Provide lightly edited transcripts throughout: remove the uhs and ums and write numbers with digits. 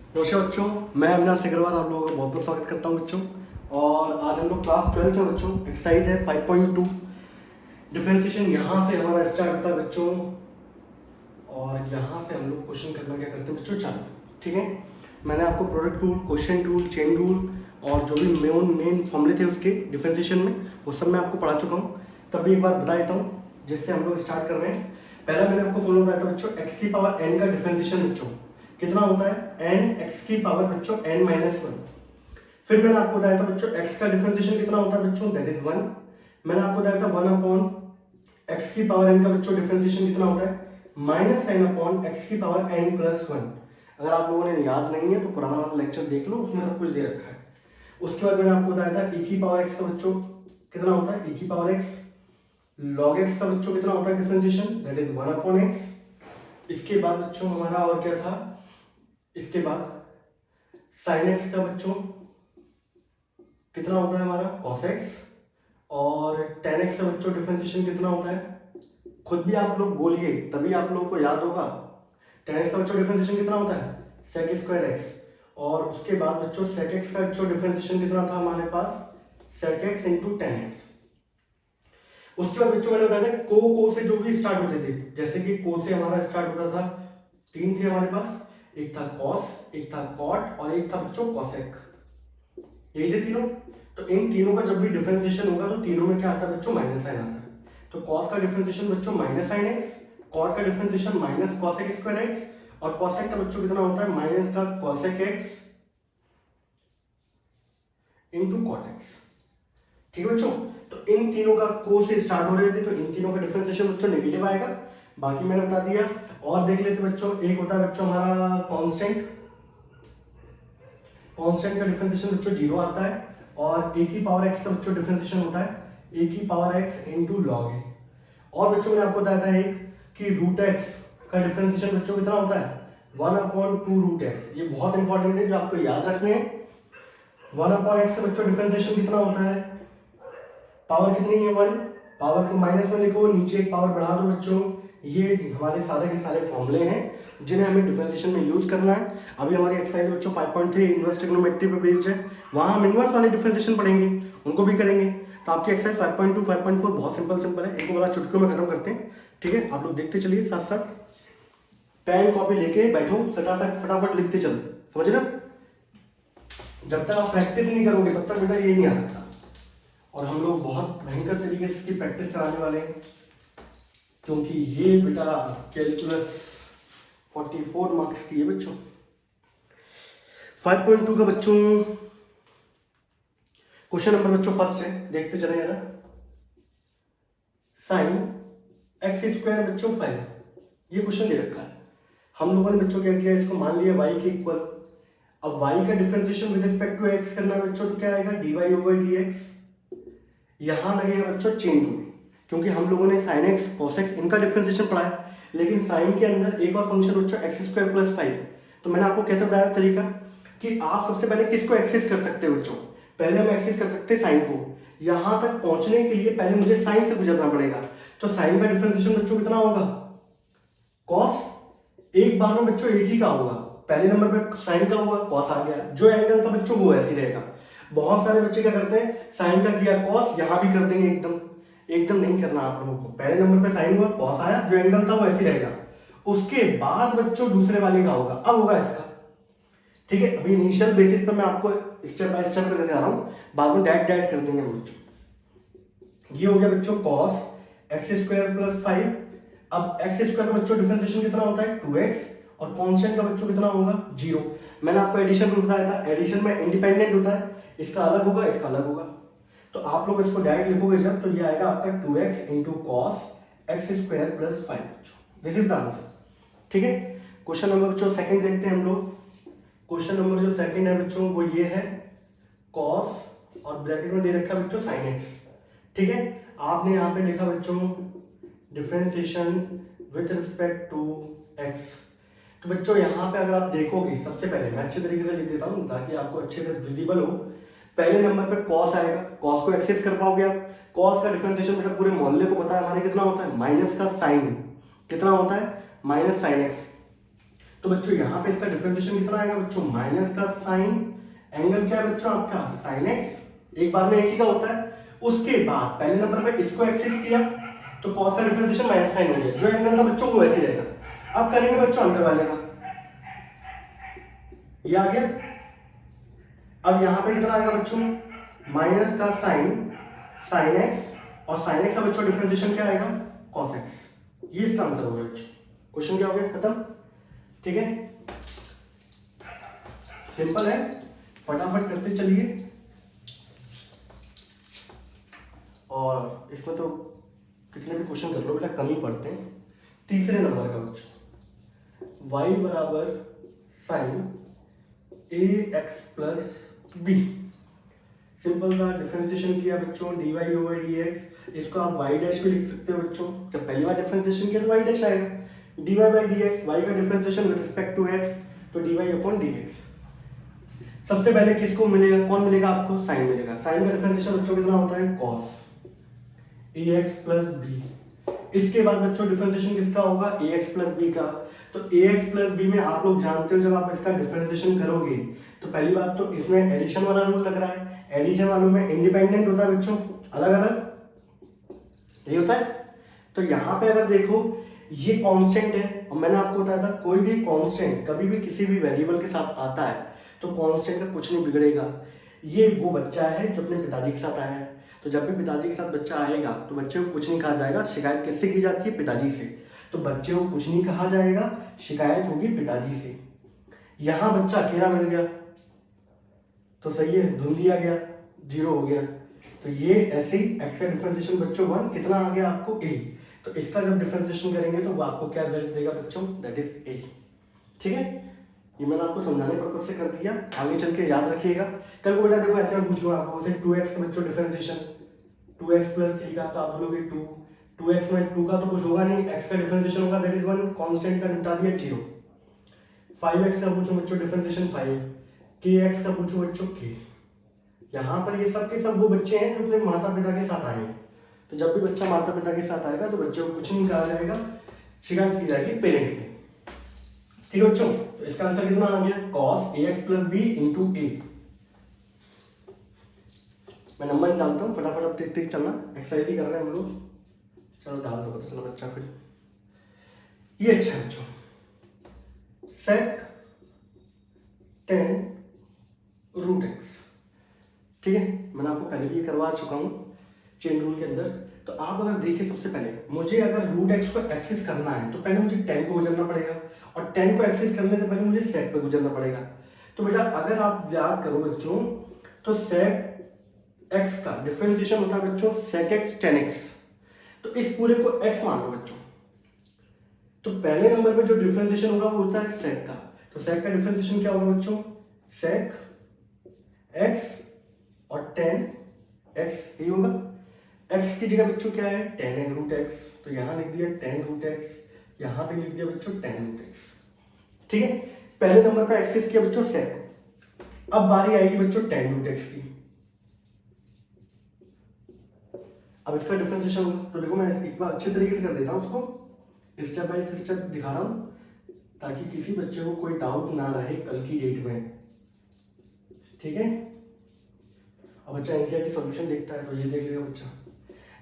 नमस्कार बच्चों, मैं अविनाश अग्रवाल आप लोगों का बहुत बहुत स्वागत करता हूँ बच्चों। और आज हम लोग क्लास 12 में बच्चों एक्सरसाइज है 5.2 डिफरेंशिएशन यहाँ से हमारा स्टार्ट होता है बच्चों। और यहाँ से हम लोग क्वेश्चन करना क्या करते हैं बच्चों, चालू। ठीक है, मैंने आपको product rule, question rule, chain rule और जो भी मेन फॉर्मूले थे उसके डिफरेंशिएशन में, वो सब मैं आपको पढ़ा चुका हूँ। तब भी एक बार बता देता हूँ जिससे हम लोग स्टार्ट कर रहे हैं। पहला मैंने आपको फॉर्मूला बताया था बच्चों, एक्स की पावर एन का डिफरेंशिएशन बच्चों कितना होता है, एन एक्स की पावर बच्चों एन माइनस वन। फिर मैंने आपको बताया था बच्चों एक्स का डिफरेंशिएशन कितना होता है बच्चों, दैट इज वन। मैंने आपको बताया था वन अपॉन एक्स की पावर एन का बच्चों डिफरेंशिएशन कितना होता है, माइनस एन अपॉन एक्स की पावर एन प्लस वन। अगर आप लोगों ने याद नहीं है तो पुराना वाला लेक्चर देख लो, उसमें सब कुछ दे रखा है। उसके बाद मैंने आपको बताया था e की पावर x का बच्चों कितना होता है, e की पावर x log x का बच्चों कितना होता है differentiation, that is one upon x. इसके बाद बच्चों हमारा और क्या था, इसके बाद साइन एक्स का बच्चों कितना होता है हमारा कॉस एक्स। और टेन एक्स का बच्चों डिफरेंशिएशन कितना होता है, खुद भी आप लोग बोलिए तभी आप लोगों को याद होगा। टेन एक्स का बच्चों डिफरेंशिएशन कितना होता है, सेक स्क्वायर एक्स। और उसके बाद बच्चों सेक एक्स का बच्चों डिफरेंशिएशन कितना था हमारे पास, sec x into ten x. उसके बाद बच्चों मैंने बताया था को से जो भी स्टार्ट होते थे, जैसे कि को से हमारा स्टार्ट होता था, तीन थे हमारे पास, एक था कॉस, एक था कॉट और एक था बच्चों कॉसेक। यही थे तीनों। तो इन तीनों का जब भी डिफरेंशिएशन होगा तो तीनों में क्या आता है बच्चों, माइनस साइन आता है। तो कॉस का डिफरेंशिएशन बच्चों माइनस साइन एक्स, कॉट का differentiation minus cosec square x और कॉसेक का बच्चों कितना होता है, माइनस का cosec x into cot x. ठीक है बच्चों, तो इन तीनों का को से स्टार्ट हो रहे थे तो इन तीनों का डिफरेंशिएशन बच्चों नेगेटिव आएगा, बाकी मैंने बता दिया। और देख लेते बच्चों, एक होता है बच्चों हमारा कांस्टेंट, कांस्टेंट का डिफरेंशिएशन बच्चों जीरो आता है। और ए की पावर एक्स का बच्चों डिफरेंशिएशन होता है ए की पावर एक्स इंटू लॉग ए। और बच्चों मैंने आपको बताया था एक कि रूट एक्स का डिफरेंशिएशन बच्चों कितना होता है, one upon two root x. ये बहुत इंपॉर्टेंट है जो आपको याद रखने हैं। वन अपॉन एक्स का बच्चों डिफरेंशिएशन कितना होता है, पावर कितनी है वन, पावर को माइनस में लिखो, नीचे एक पावर बढ़ा दो बच्चों। ये हमारे सारे के सारे फॉर्मूले हैं जिन्हें हमें डिफरेंशिएशन में यूज करना है। अभी हमारी एक्सरसाइज बच्चों 5.3 इनवर्स ट्रिग्नोमेट्री पे बेस्ड है, वहां हम इनवर्स वाले डिफरेंशिएशन पढ़ेंगे, उनको भी करेंगे। तो आपकी एक्सरसाइज 5.2 5.4 बहुत सिंपल है, इनको बड़ा चुटकियों में खत्म करते हैं। ठीक है, आप लोग देखते चलिए, साथ साथ पेन कॉपी लेके बैठो, फटाफट लिखते चलो, समझ रहे हो। जब तक आप प्रैक्टिस नहीं करोगे तब तक बेटा ये नहीं आ सकता। और हम लोग बहुत भयंकर तरीके से इसकी प्रैक्टिस कराने वाले हैं, क्योंकि ये बेटा कैलकुलस 44 मार्क्स की है बच्चों। 5.2 का बच्चों क्वेश्चन नंबर बच्चों फर्स्ट है, देखते चले जरा। साइन एक्स स्क्वायर बच्चों 5, ये क्वेश्चन दे रखा है। हम लोगों ने बच्चों क्या किया, इसको मान लिया y के इक्वल। अब y का differentiation with respect to x करना है बच्चों, तो क्या आएगा dy ओवर dx। यहां लगेगा बच्चों चेन रूल, क्योंकि हम लोगों ने साइन एक्स कॉस एक्स इनका डिफरेंशिएशन पढ़ा है, लेकिन साइन के अंदर एक और फंक्शन बच्चों एक्स स्क्वायर प्लस 5। तो मैंने आपको कैसे बताया तरीका कि आप सबसे पहले किसको एक्सेस कर सकते हो बच्चों, पहले हम एक्सेस कर सकते हैं साइन को। यहां तक पहुंचने के लिए पहले मुझे साइन से गुजरना पड़ेगा। तो साइन का डिफरेंशिएशन बच्चों कितना होगा, कॉस, एक बार में बच्चों एक ही का होगा, पहले नंबर पे साइन का हुआ, कॉस आ गया, जो एंगल था बच्चों वो ऐसे रहेगा। बहुत सारे बच्चे क्या करते हैं, साइन का किया कॉस, यहां भी कर देंगे एकदम। एकदम नहीं करना आप लोगों को, पहले नंबर पे साइन हुआ, कॉस आया, जो एंगल था वो ऐसे रहेगा। उसके बाद बच्चों दूसरे वाले का होगा, अब होगा इसका। ठीक है, अभी इनिशियल बेसिस पर मैं आपको स्टेप बाय स्टेप करके आ रहा हूं, बाद में डायरेक्ट कर देंगे बच्चों। ये हो गया बच्चों कॉस एक्स स्क्वायर प्लस 5। अब एक्स स्क्वायर का बच्चों डिफरेंशिएशन कितना होता है 2x, और कांस्टेंट का बच्चों कितना होगा 0। मैंने आपको एडिशन में बताया था, एडिशन में इंडिपेंडेंट होता है, इसका अलग होगा, इसका अलग होगा। तो आप लोग इसको डायरेक्ट लिखोगे जब, तो ये आएगा आपका 2x into cos x square plus 5 बच्चों, दिस इज द आंसर। ठीक है, क्वेश्चन नंबर बच्चों सेकंड देखते हैं हम लोग। क्वेश्चन नंबर जो सेकंड है बच्चों वो ये है, कॉस और ब्रैकेट में दे रखा है बच्चों साइन एक्स। ठीक है, आपने यहाँ पे लिखा बच्चों differentiation with respect to x. तो बच्चों यहाँ पे अगर आप देखोगे, सबसे पहले मैं अच्छे तरीके से लिख देता हूँ ताकि आपको अच्छे से विजिबल हो। पहले नंबर पे कॉस आएगा, कॉस को एक्सेस कर पाओगे आप। कॉस का डिफरेंशिएशन बेटा पूरे मोहल्ले को पता है हमारे कितना होता है, माइनस का साइन कितना होता है, माइनस साइन एक्स। तो बच्चों यहाँ पे इसका डिफरेंशिएशन कितना आएगा बच्चों, माइनस का साइन, एंगल क्या है बच्चों आपका साइन एक्स, एक बार में एक ही का होता है। उसके बाद पहले नंबर पे इसको एक्सेस किया तो कॉस का डिफरेंशिएशन माइनस साइन हो गया, जो एंगल था बच्चों वो वैसे ही रहेगा। अब करेंगे बच्चों अंदर वाले का, ये आ गया। अब यहाँ पे कितना आएगा बच्चों, माइनस का साइन, साइन एक्स, और साइन एक्स का बच्चों डिफरेंशिएशन क्या आएगा, कॉस एक्स। ये इसका आंसर हो गया बच्चों। क्वेश्चन क्या हो गया, खत्म। ठीक है, सिंपल है, फटाफट करते चलिए। और इसमें तो कितने भी क्वेश्चन कर लो बेटा कम ही पढ़ते हैं। तीसरे नंबर का बच्चों, y बराबर sine a x plus B, simple सा डिफरेंशिएशन किया बच्चों, dy ओवर dx, इसको आप y डैश भी लिख सकते हो बच्चों। जब पहली बार डिफरेंशिएशन किया तो y डैश आएगा, dy बाई dx, y का differentiation with respect to x, तो dy अपॉन dx। सबसे पहले किसको मिलेगा, कौन मिलेगा आपको, साइन मिलेगा। साइन का डिफरेंशिएशन बच्चों कितना होता है, cos ax प्लस बी। इसके बाद बच्चों डिफरेंशिएशन किसका होगा, ax प्लस बी का। तो ax प्लस बी में आप लोग जानते हो जब आप इसका डिफरेंशिएशन करोगे तो पहली बात तो इसमें एडिशन वाला रूल लग रहा है, एडिशन वालों में इंडिपेंडेंट होता है बच्चों, अलग अलग, ये होता है। तो यहाँ पे अगर देखो ये कांस्टेंट है, और मैंने आपको बताया था कोई भी कांस्टेंट कभी भी किसी भी वेरिएबल के साथ आता है तो कांस्टेंट का कुछ नहीं बिगड़ेगा। ये वो बच्चा है जो अपने पिताजी के साथ आया है, तो जब भी पिताजी के साथ बच्चा आएगा तो बच्चे को कुछ नहीं कहा जाएगा, शिकायत किससे की जाती है, पिताजी से। तो बच्चे को कुछ नहीं कहा जाएगा, शिकायत होगी पिताजी से। यहाँ बच्चा अकेला मिल गया तो सही है, धुन दिया गया, जीरो हो गया। तो ये ऐसे ही एक्स का डिफरेंशिएशन बच्चों 1 कितना आ गया आपको, a। तो इसका जब डिफरेंशिएशन करेंगे तो वो आपको क्या रिजल्ट देगा बच्चों, दैट इज a। ठीक है, ये मैंने आपको समझाने पर्पज से कर दिया, आगे चल के याद रखिएगा। कल को बेटा देखो ऐसे मैं पूछूंगा आपको, जैसे 2x का बच्चों डिफरेंशिएशन 2x प्लस 3 का, तो आप बोलोगे 2, 2x में 2 का तो कुछ होगा नहीं, x का डिफरेंशिएशन होगा दैट इज 1, कांस्टेंट का निपटा दिया 0। 5x का पूछो बच्चों डिफरेंशिएशन 5, kx का पूछो बच्चों k। यहाँ पर ये सब के सब वो बच्चे हैं जो अपने माता पिता के साथ आए हैं। तो जब भी बच्चा माता पिता के साथ आएगा तो बच्चे को कुछ नहीं कहा जाएगा, शिकायत की जाएगी पेरेंट्स से। ठीक है बच्चों, तो इसका आंसर कितना आ गया, cos ax plus b into a। मैं नंबर डालता हूँ, फटाफट अब देखते चलना, एक्सरसाइज ही कर रहे हैं हम लोग। चलो डाल दो, पता चला बच्चा फिर। ये अच्छा है बच्चों, sec 10 रूट एक्स। ठीक है, मैंने आपको पहले भी करवा चुका हूँ चेन रूल के अंदर। तो आप अगर देखिए सबसे पहले मुझे अगर रूट एक्स को एक्सेस करना है तो पहले मुझे 10 को गुजरना पड़ेगा, और 10 को एक्सेस करने से पहले मुझे सेक पे गुजरना पड़ेगा। तो बेटा अगर आप याद करो बच्चों तो सेक एक्स का डिफरेंशिएशन होता है बच्चों सेक एक्स 10x। तो इस पूरे को x मान लो बच्चों, तो पहले नंबर पे जो डिफरेंशिएशन होगा वो होता है सेक का। तो सेक का डिफरेंशिएशन क्या होगा बच्चों, सेक x और 10x ही होगा। x की जगह बच्चों क्या है, 10 रूट x, तो यहां लिख दिया 10 रूट x, यहां पे लिख दिया बच्चों 10 रूट x। ठीक है, पहले नंबर पे एक्सेस किया बच्चों सेक। अब बारी आएगी बच्चों 10 रूट x की। अब इसका डिफरेंशिएशन होगा, तो देखो मैं एक बार अच्छे तरीके से कर देता हूं उसको, स्टेप बाय स्टेप दिखा रहा हूं ताकि किसी बच्चे को कोई डाउट ना रहे कल की डेट में। ठीक है, अब बच्चा एनसीईआरटी सॉल्यूशन देखता है तो ये देख लेगा बच्चा।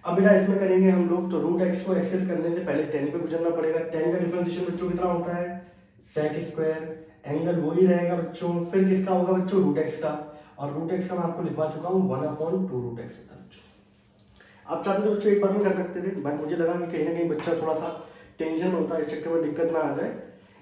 अब बेटा इसमें करेंगे हम लोग, तो रूट एक्स को एक्सेस करने से पहले 10 पे गुजरना पड़ेगा। 10 का डिफरेंशिएशन बच्चों कितना होता है, सेक स्क्वायर, एंगल वही रहेगा बच्चों, फिर किसका होगा बच्चों, रूट एक्स का। और रूट एक्स का मैं आपको लिखवा चुका हूँ 1/2 रूट एक्स होता है बच्चों। आप चाहते तो बच्चों एक बार में कर सकते थे, बट मुझे लगा कि कहीं ना कहीं बच्चा थोड़ा सा टेंशन होता है, इस चक्कर में दिक्कत ना आ जाए,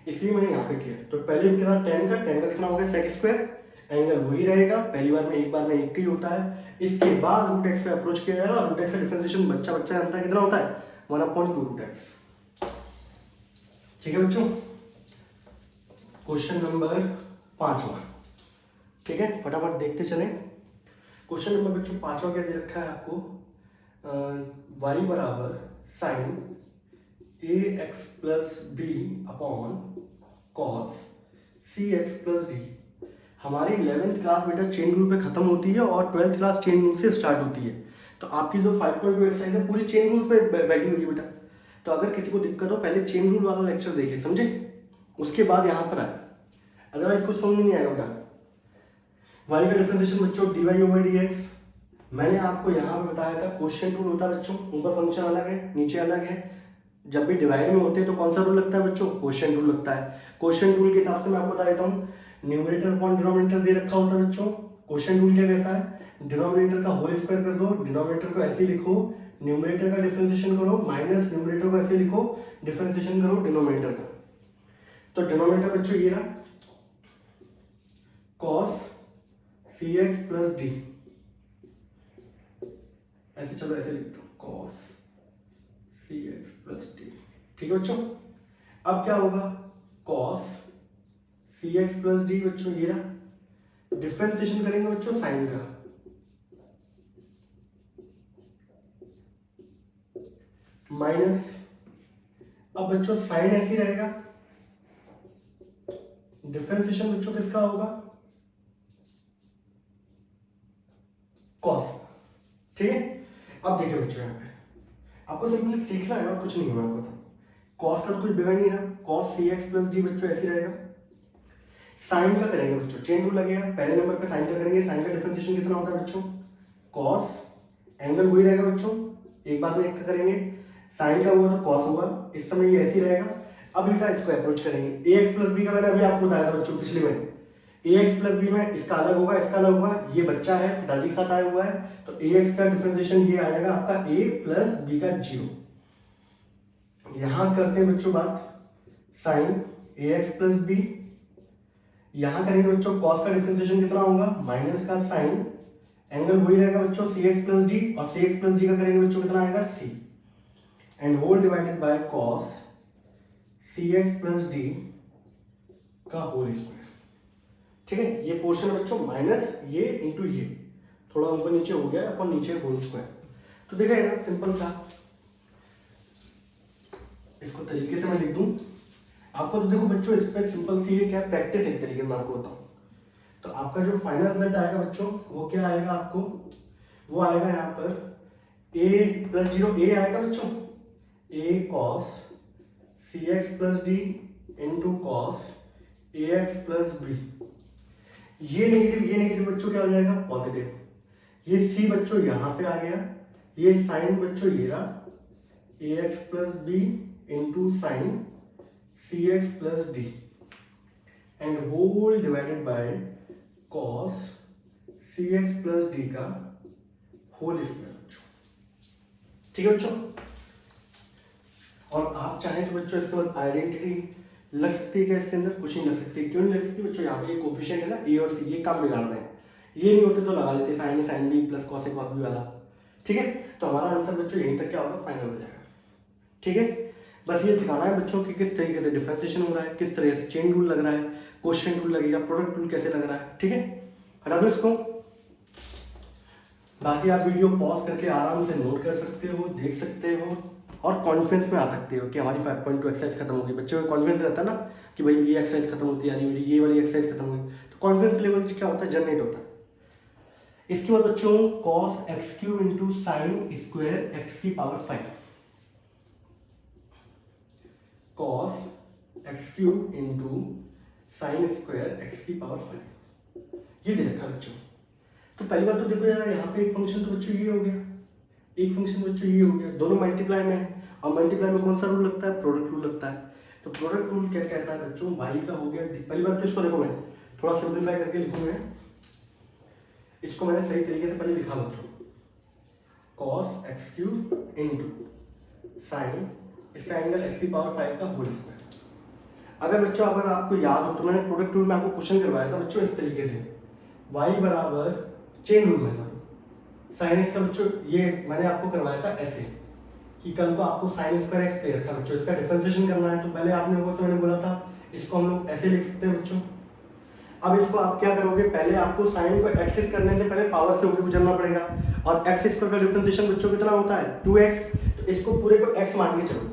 इसलिए मैंने यहाँ पे किया। तो पहले कितना 10 का कितना हो गया सेक स्क्वायर, एंगल वही रहेगा, पहली बार में एक बार में एक ही होता है। इसके बाद रूट एक्स पे अप्रोच किया जाएगा, रूट एक्स का डिफरेंशिएशन बच्चा जानता है कितना होता है, 1/2 रूट एक्स। ठीक है बच्चों, क्वेश्चन नंबर 5वां। ठीक है, फटाफट देखते चलें। क्वेश्चन नंबर बच्चों 5वां क्या दे रखा है आपको, y बराबर sine a x plus b upon cos c x plus d. हमारी 11th क्लास बेटा चेन रूल पे खत्म होती है और 12th क्लास चेन रूल से स्टार्ट होती है। तो आपकी जो 5.2 एक्सरसाइज है पूरी चेन रूल पे बैठी हुई है बेटा। तो अगर किसी को दिक्कत हो पहले चेन रूल वाला लेक्चर देखिए, समझे। उसके बाद यहाँ पर आए, अदरवाइज कुछ समझ में नहीं आएगा बेटा। वाई का डिफरेंशिएशन बच्चों dy ओवर dx, मैंने आपको यहाँ पे बताया था क्वेश्चन रूल होता है बच्चों, ऊपर फंक्शन अलग है नीचे अलग है, जब भी डिवाइड में होते हैं तो कौन सा रूल लगता है बच्चों, क्वेश्चन रूल लगता है। क्वेश्चन रूल के हिसाब से मैं आपको बता देता हूँ, न्यूमरेटर अपॉन डिनोमिनेटर दे रखा होता है बच्चों, क्वेश्चन रूल क्या कहता है, डिनोमिनेटर का होल स्क्वायर कर दो, डिनोमिनेटर को ऐसे लिखो, न्यूमरेटर का डिफरेंशिएशन करो, माइनस न्यूमरेटर को ऐसे लिखो, डिफरेंशिएशन करो डिनोमिनेटर का। तो डिनोमिनेटर बच्चों ये रहा cos cx प्लस डी, ऐसे चलो ऐसे लिख दो cos cx प्लस डी, ठीक है बच्चों। अब क्या होगा, cos cx प्लस डी बच्चों ये रहा, डिफरेंशिएशन करेंगे बच्चों साइन का, माइनस, अब बच्चों साइन ऐसे रहेगा, डिफरेंशिएशन बच्चों किसका होगा, कॉस, ठीक है। अब देखिए बच्चों यहाँ पे आपको सिंपली सीखना है और कुछ नहीं होगा आपको, तो कॉस का तो कुछ बिगड़ नहीं रहा, cos c x plus D बच्चों ऐसे रहेगा। साइन का करेंगे बच्चों, चेन रूल लगेगा, पहले नंबर पे साइन का करेंगे, साइन का डिफरेंशिएशन कितना होता है बच्चों, कॉस, एंगल वही रहेगा बच्चों, एक बार में एक का करेंगे, साइन का हुआ तो कॉस हुआ, इस समय ये ऐसे ही रहेगा। अब इनका इसको अप्रोच करेंगे, ए एक्स प्लस बी का मैंने अभी आपको बताया था बच्चों पिछले में, ए एक्स प्लस बी में इसका अलग होगा इसका अलग होगा, ये बच्चा है पिताजी के साथ आया हुआ है, तो ए एक्स का डिफरेंशिएशन ये आएगा आपका ए प्लस बी का 0। यहां करते हैं बच्चों बात sign a x plus B, यहां करेंगे बच्चों कॉस का डिफरेंशिएशन कितना होगा, माइनस का साइन, एंगल वही रहेगा बच्चों सी एक्स प्लस डी, और सी एक्स प्लस डी का करेंगे बच्चों कितना आएगा c, and whole divided by cos c x plus d का होल स्क्वायर, ठीक है। ये पोर्शन है बच्चों माइनस ये इंटू ये, थोड़ा ऊपर नीचे हो गया अपन नीचे होल स्क्वायर, तो देखा है ना सिंपल सा, इसको तरीके से मैं लिख दूं आपको, तो देखो बच्चों इस पे सिंपल सी है क्या प्रैक्टिस एक तरीके से मैं आपको बताऊं, तो आपका जो फाइनल रिजल्ट आएगा बच्चों वो क्या आएगा आपको, वो आएगा यहाँ पर a प्लस 0 a आएगा बच्चों, a cos c x plus d into cos a x plus b, ये नेगेटिव बच्चों क्या हो जाएगा पॉजिटिव, ये सी बच्चों यहां पे आ गया, ये साइन बच्चों ये रहा a x plus b into sine c x plus d, and whole divided by cos c x plus d का होल स्क्वायर बच्चों, ठीक है बच्चों। और आप चाहें तो बच्चों इसके बाद आइडेंटिटी लग सकती है क्या इसके अंदर, कुछ नहीं लग सकती, क्यों नहीं लग सकती बच्चों, यहाँ पे ये कोफिशिएंट है ना ए और सी, ये काम बिगाड़ दें, ये नहीं होते तो लगा लेते sign A sine B plus cos A cos B वाला, ठीक है। तो हमारा आंसर बच्चों यहीं तक क्या होगा फाइनल हो जाएगा, ठीक है। बस ये दिखाना है बच्चों कि किस तरीके से डिफरेंशिएशन हो रहा है, किस तरह से चेन रूल लग रहा है, क्वेश्चन रूल लगेगा, प्रोडक्ट रूल कैसे लग रहा है, ठीक है। हटा दो इसको, बाकी आप वीडियो पॉज करके आराम से नोट कर सकते हो, देख सकते हो और कॉन्फिडेंस में आ सकते हो कि हमारी 5.2 एक्सरसाइज खत्म हो गई। बच्चों को कॉन्फिडेंस रहता है ना कि भाई ये एक्सरसाइज खत्म होती है, यानी मेरी ये वाली एक्सरसाइज खत्म हुई, तो कॉन्फिडेंस लेवल क्या होता है जनरेट होता है। इसके बाद बच्चों cos x cube into sine square x की power 5, cos x cube into sine square x की पावर 5, ये दे रखा बच्चों। तो पहली बात तो देखो यार यहाँ पे एक फंक्शन तो बच्चों ये हो गया, एक फंक्शन बच्चों ये हो गया, दोनों मल्टीप्लाई में है, और मल्टीप्लाई में कौन सा रूल लगता है, प्रोडक्ट रूल लगता है। तो प्रोडक्ट रूल क्या कहता है बच्चों, y का हो गया, पहली बात तो इसको देखो मैं थोड़ा सिंप्लीफाई करके लिखूंगा, इसको मैंने सही तरीके से पहले लिखा बच्चों, cos x cube into sign इसका एंगल एक्स की पावर 5 का होल स्क्वायर। अगर बच्चों अगर आपको याद हो तो मैंने प्रोडक्ट रूल में आपको क्वेश्चन करवाया था बच्चों इस तरीके से, y बराबर चेन रूल में था साइन एक्स का बच्चों, ये मैंने आपको करवाया था ऐसे कि कल को आपको साइन स्क्वायर एक्स दे रखा बच्चों, इसका डिफरेंशिएशन करना है, तो पहले आपने वो मैंने बोला था इसको हम लोग ऐसे लिख सकते हैं बच्चों। अब इसको आप क्या करोगे, पहले आपको साइन को एक्सेस करने से पहले पावर से होकर गुजरना पड़ेगा, और एक्स स्क्वायर का डिफरेंशिएशन बच्चों कितना होता है 2x, तो इसको पूरे को x मान के चलो,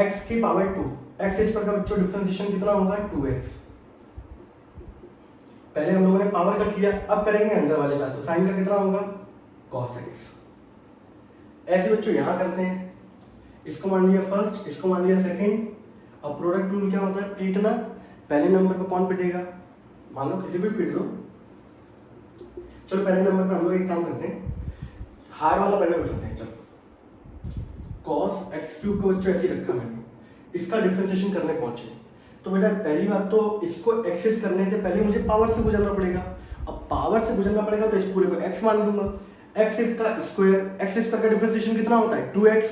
x की पावर 2, एक्स स्क्वायर का बच्चों डिफरेंशिएशन कितना होगा 2x। पहले हम लोगों ने पावर का किया, अब करेंगे अंदर वाले का, तो साइन का कितना होगा cos x। ऐसे बच्चों यहां करते हैं, इसको मान लिया फर्स्ट, इसको मान लिया सेकंड, और प्रोडक्ट रूल क्या होता है पीटना, पहले नंबर पे कौन पिटेगा, मान लो किसी भी पिट दो। चलो पहले नंबर पे हम लोग एक काम करते हैं, हार वाला पहले उठाते हैं। चलो cos एक्स क्यूब को बच्चों ऐसे ही रखा मैंने, इसका डिफरेंशिएशन करने पहुंचे तो बेटा पहली बात तो इसको एक्सेस करने से पहले मुझे पावर से गुजरना पड़ेगा। अब पावर से गुजरना पड़ेगा तो इस पूरे को x मान लूंगा, x इसका स्क्वायर, x स्क्वायर का डिफरेंशिएशन कितना होता है 2x।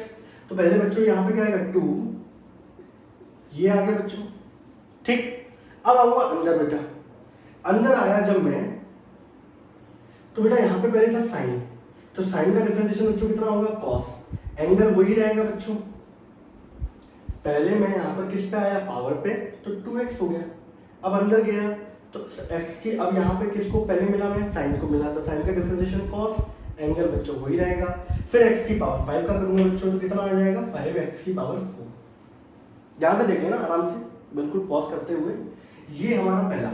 तो पहले बच्चों यहाँ पे क्या आएगा 2, ये आ गया बच्चों, ठीक। अब आऊंगा अंदर बेटा, अंदर आया जब मैं तो बेटा यहाँ पे पहले था साइन, तो साइन का डिफरेंशिएशन बच्चों कितना होगा cos, एंगल वही रहेगा बच्चों। पहले मैं यहाँ पर किस पे आया पावर पे, तो 2x हो गया। अब अंदर गया तो x की, अब यहाँ पे किसको पहले मिला, मैं साइन को मिला, तो साइन का डिफरेंशिएशन cos, एंगल बच्चों वही रहेगा। फिर x की पावर 5 का करूंगा बच्चों तो कितना आ जाएगा 5x की पावर 4। ध्यान से देख लेना आराम से, बिल्कुल पॉज करते हुए। ये हमारा पहला।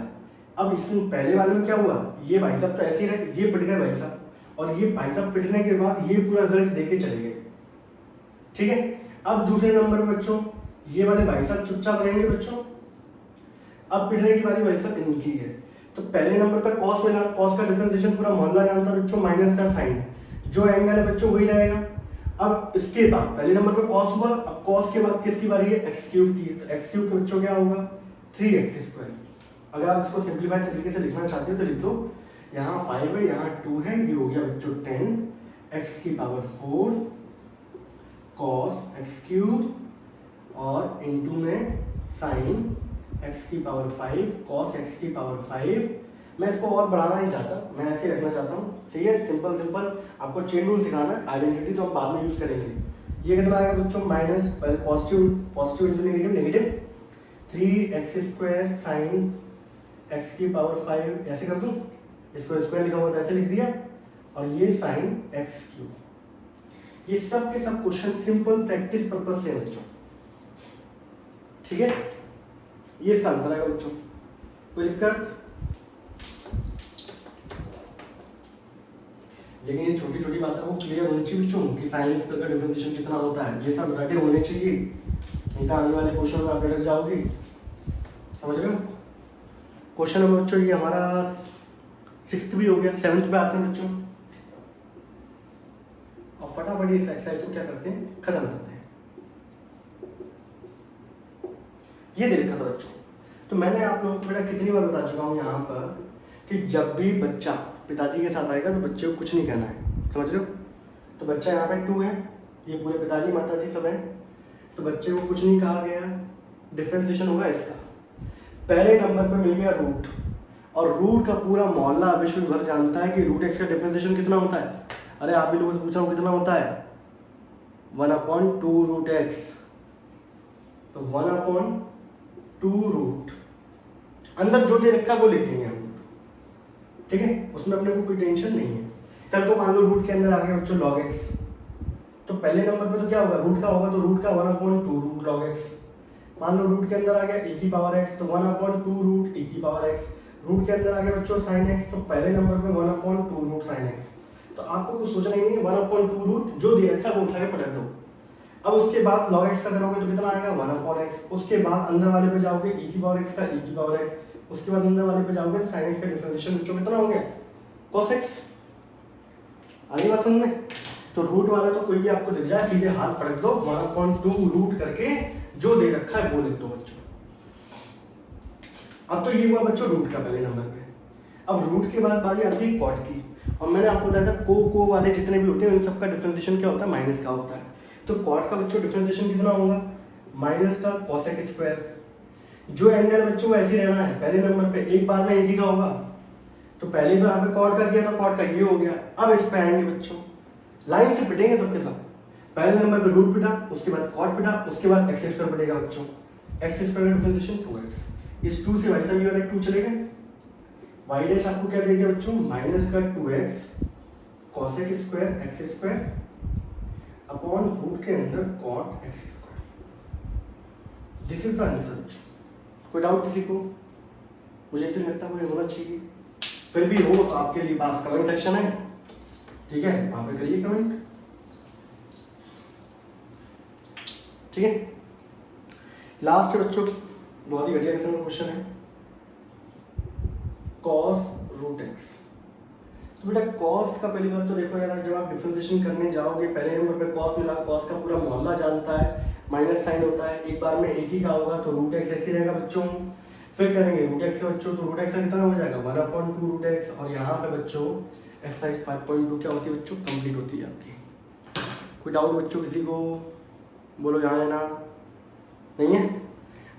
अब इसमें पहले वाले में क्या हुआ, ये भाई साहब तो ऐसे ही रहे, ये पिट गए भाई साहब, और ये भाई साहब पिटने के बाद ये पूरा रिजल्ट देके चले गए, ठीक है। अब दूसरे नंबर में बच्चों ये वाले भाई साहब चुपचाप रहेंगे बच्चों। अब पिटने की बारी भाई साहब इनकी है, तो पहले नंबर पर cos मिला, cos का डिफरेंशिएशन पूरा मोहल्ला जानता है बच्चों, माइनस का साइन, जो एंगल है बच्चों वही रहेगा। अब इसके बाद पहले नंबर पर cos हुआ, अब cos के बाद किसकी बारी है x क्यूब की, तो x क्यूब के बच्चों क्या होगा 3x स्क्वायर। अगर आप इसको सिंपलीफाई तरीके से लिखना चाहते हो तो लिख दो, यहाँ 5 है, यहाँ 2 है, ये हो गया बच्चों 10 x की पावर 4 cos x क्यूब और इनटू में साइन x की पावर 5 cos x की पावर 5। मैं इसको और बढ़ाना नहीं चाहता, मैं ऐसे रखना चाहता हूँ, सही है। सिंपल सिंपल आपको चेन रूल सिखाना है, आइडेंटिटी तो हम बाद में यूज करेंगे। ये कितना आएगा बच्चों minus positive, positive into negative, negative 3x square sine x की पावर 5, ऐसे कर दूँ, इसको स्क्वायर लिखा हुआ था ऐसे लिख दिया, और ये साइन x क्यूब। ये सब के सब क्वेश्चन सिंपल प्रैक्टिस पर्पज से है बच्चों, ठीक है। ये इसका आंसर आएगा बच्चों, कोई दिक्कत। लेकिन ये छोटी छोटी बातों को क्लियर होनी चाहिए बच्चों कि साइन स्क्वायर का डिफरेंशिएशन कितना होता है, ये सब रटे होने चाहिए, नहीं तो आने वाले क्वेश्चन में आप रट जाओगे, समझ रहे हो। क्वेश्चन नंबर बच्चों ये हमारा 6th भी हो गया, 7th पे आते हैं बच्चों, और फटाफट इस एक्सरसाइज को क्या करते हैं खत्म करते हैं। ये दे रखा था बच्चों, तो मैंने आप लोगों को बेटा कितनी बार बता चुका हूँ यहाँ पर कि जब भी बच्चा पिताजी के साथ आएगा तो बच्चे को कुछ नहीं कहना है, समझ रहे हो। तो बच्चा यहाँ पे 2 है, ये पूरे पिताजी माताजी सब है, तो बच्चे को कुछ नहीं कहा गया, डिफरेंशिएशन होगा इसका। पहले नंबर पे मिल गया रूट, और रूट का पूरा मोहल्ला विश्व भर जानता है कि रूट एक्स का डिफरेंशिएशन कितना होता है। अरे आप भी लोगों से पूछ रहा हूँ कितना होता है 1/2 रूट एक्स, तो 1/2 रूट, अंदर जो दे रखा है वो लिख देंगे हम, ठीक है, उसमें अपने को कोई टेंशन नहीं है। कल को मान लो रूट के अंदर आ गया बच्चों log x, तो पहले नंबर पे तो क्या होगा रूट का होगा, तो रूट का 1/2 रूट log x। मान लो रूट के अंदर आ गया e की पावर x, तो 1/2 रूट e की पावर x। रूट के अंदर आ गया बच्चों sin x, तो पहले नंबर पे 1/2 रूट sin x। तो आपको कुछ सोचना ही नहीं है, 1/2 रूट जो दे रखा है वो उठा के पलट दो। अब उसके बाद log x का करोगे तो कितना आएगा 1/x, उसके बाद अंदर वाले पे जाओगे e की पावर x का e की पावर x, उसके बाद अंदर वाले पे जाओगे तो sin x का डिफरेंशिएशन बच्चों कितना हो गया cos x। आगे बात समझ में। तो रूट वाला तो कोई भी आपको दिख जाए सीधे हाथ पलट दो, 1/2 रूट करके जो दे रखा है वो लिख दो बच्चों। अब तो ये हुआ बच्चों रूट का पहले नंबर पे। अब रूट के बाद बारी आती है कॉट की, और मैंने आपको बताया था को वाले जितने भी होते हैं उन सबका डिफरेंशिएशन क्या होता है माइनस का होता है। तो कॉट का बच्चों डिफरेंशिएशन कितना होगा माइनस का cosec स्क्वायर। जो एंगल बच्चों को ऐसे रहना है पहले नंबर पे, एक बार में एक ही का होगा, तो पहले तो यहाँ पे कॉट का किया था, कॉट का ये हो गया। अब इस पे आएंगे बच्चों, लाइन से पिटेंगे सबके सब। पहले नंबर पे रूट पिटा, उसके बाद कॉट पिटा, उसके बाद एक्स स्क्वायर पिटेगा बच्चों। एक्स स्क्वायर का डिफरेंशिएशन 2x, इस 2 से भाई साहब ये वाले 2 चले गए। वाई डैश आपको क्या देगा बच्चों माइनस का 2x cosec square x square upon root के अंदर cot x स्क्वायर। This is the answer. कोई डाउट किसी को? मुझे तो लगता है होना चाहिए, फिर भी हो तो आपके लिए पास कमेंट सेक्शन है, ठीक है, वहां पे करिए कमेंट, ठीक है। लास्ट है बच्चों बहुत ही घटिया किस्म का क्वेश्चन है, कॉस रूट एक्स। तो बेटा कॉस का पहली बात तो देखो यार, जब आप डिफरेंशिएशन करने जाओगे पहले नंबर पे कॉस मिला, कॉस का पूरा मोहल्ला जानता है, माइनस साइन होता है, एक बार में एक ही का होगा तो रूट एक्स ऐसे रहेगा बच्चों। फिर करेंगे रूट एक्स से बच्चों, तो रूट एक्स का कितना हो जाएगा 1/2 रूट एक्स, और यहाँ पे बच्चों एक्सरसाइज 5.2 क्या होती है बच्चों, कंप्लीट होती है आपकी। कोई डाउट बच्चों किसी को, बोलो यहाँ है ना, नहीं है।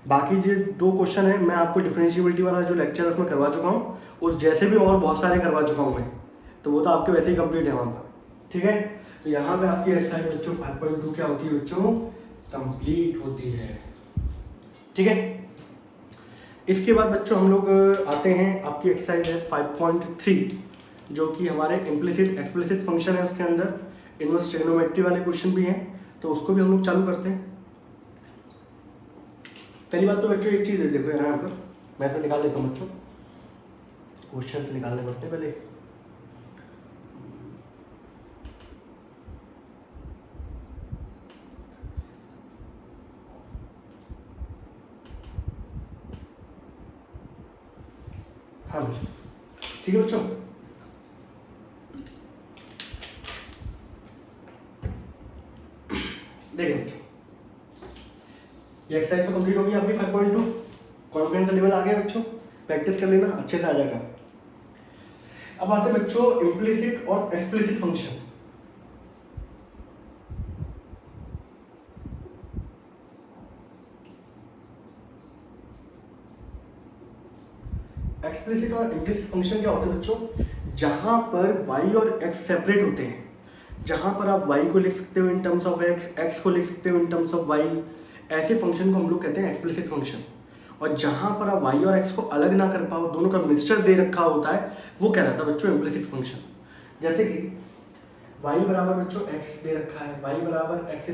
बाकी जो 2 क्वेश्चन है मैं आपको डिफरेंशिएबिलिटी वाला जो लेक्चर उसमें करवा चुका हूँ, उस जैसे भी और बहुत सारे करवा चुका हूँ मैं, तो वो तो आपके वैसे ही कंप्लीट है वहाँ पर, ठीक है। तो यहाँ पे आपकी एक्सरसाइज बच्चों 5.2 क्या होती है बच्चों, कंप्लीट होती है, ठीक है। इसके बाद बच्चों हम लोग आते हैं, आपकी एक्सरसाइज है 5.3 जो कि हमारे इम्प्लिसिट एक्सप्लिसिट फंक्शन है, उसके अंदर इनवर्स ट्रिग्नोमेट्री वाले क्वेश्चन भी हैं, तो उसको भी हम लोग चालू करते हैं। पहली बात तो बच्चों एक चीज़ है, देखो यहाँ पर मैं इसमें निकाल लेता हूँ बच्चों, क्वेश्चन से निकालने पड़ते हैं पहले। हाँ ठीक है बच्चों, देखिए बच्चों ये एक्सरसाइज तो कंप्लीट होगी आपकी 5.2, कॉन्फिडेंस लेवल आ गया बच्चों, प्रैक्टिस कर लेना अच्छे से आ जाएगा। अब आते हैं बच्चों इम्प्लिसिट और एक्सप्लिसिट फंक्शन। एक्सप्लिसिट और इम्प्लिसिट फंक्शन क्या होते हैं बच्चों, जहां पर y और x सेपरेट होते हैं, जहां पर आप y को लिख सकते हो in terms of x, x को लिख सकते हो इन टर्म्स ऑफ y, ऐसे फंक्शन को हम लोग कहते हैं एक्सप्लिसिट फंक्शन। और जहां पर आप y और x को अलग ना कर पाओ, दोनों का मिक्सचर दे रखा होता है, वो कहलाता है बच्चों इम्प्लिसिट फंक्शन। जैसे कि y बराबर बच्चों x दे रखा है, y बराबर x²